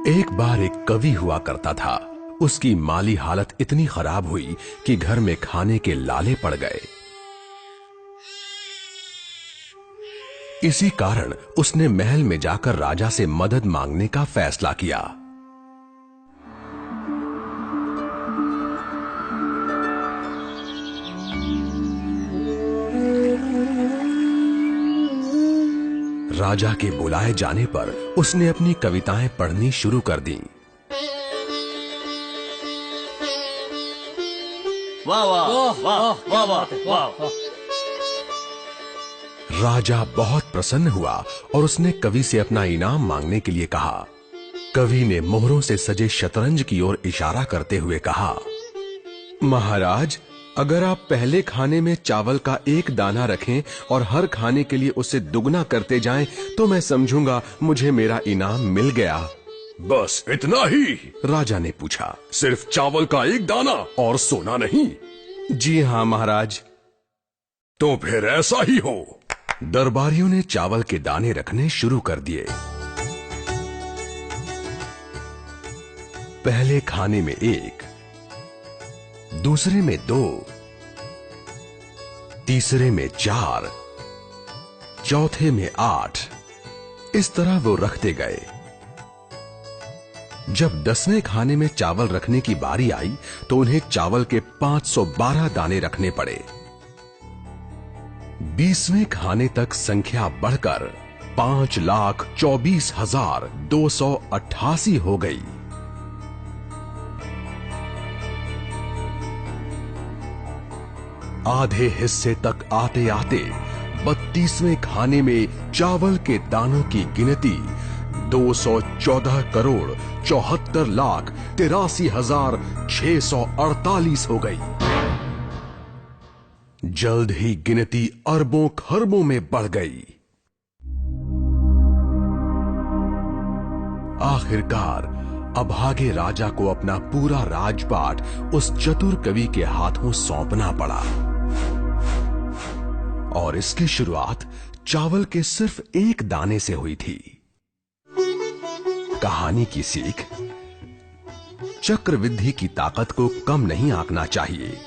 एक बार एक कवि हुआ करता था। उसकी माली हालत इतनी खराब हुई कि घर में खाने के लाले पड़ गए। इसी कारण उसने महल में जाकर राजा से मदद मांगने का फैसला किया। राजा के बुलाए जाने पर उसने अपनी कविताएं पढ़नी शुरू कर दी। वाह वाह वाह वाह वाह वाह। राजा बहुत प्रसन्न हुआ और उसने कवि से अपना इनाम मांगने के लिए कहा। कवि ने मोहरों से सजे शतरंज की ओर इशारा करते हुए कहा, महाराज, अगर आप पहले खाने में चावल का एक दाना रखें और हर खाने के लिए उसे दुगना करते जाएं, तो मैं समझूंगा मुझे मेरा इनाम मिल गया। बस इतना ही? राजा ने पूछा। सिर्फ चावल का एक दाना और सोना नहीं? जी हाँ महाराज। तो फिर ऐसा ही हो। दरबारियों ने चावल के दाने रखने शुरू कर दिए। पहले खाने में 1, दूसरे में 2, तीसरे में 4, चौथे में 8। इस तरह वो रखते गए। जब 10वें खाने में चावल रखने की बारी आई तो उन्हें चावल के 512 दाने रखने पड़े। 20वें खाने तक संख्या बढ़कर 5,24,288 हो गई। आधे हिस्से तक आते आते 32वें खाने में चावल के दानों की गिनती 214,74,83,648 हो गई। जल्द ही गिनती अरबों खरबों में बढ़ गई। आखिरकार अभागे राजा को अपना पूरा राजपाट उस चतुर कवि के हाथों सौंपना पड़ा। और इसकी शुरुआत चावल के सिर्फ एक दाने से हुई थी। कहानी की सीख, चक्रवृद्धि की ताकत को कम नहीं आंकना चाहिए।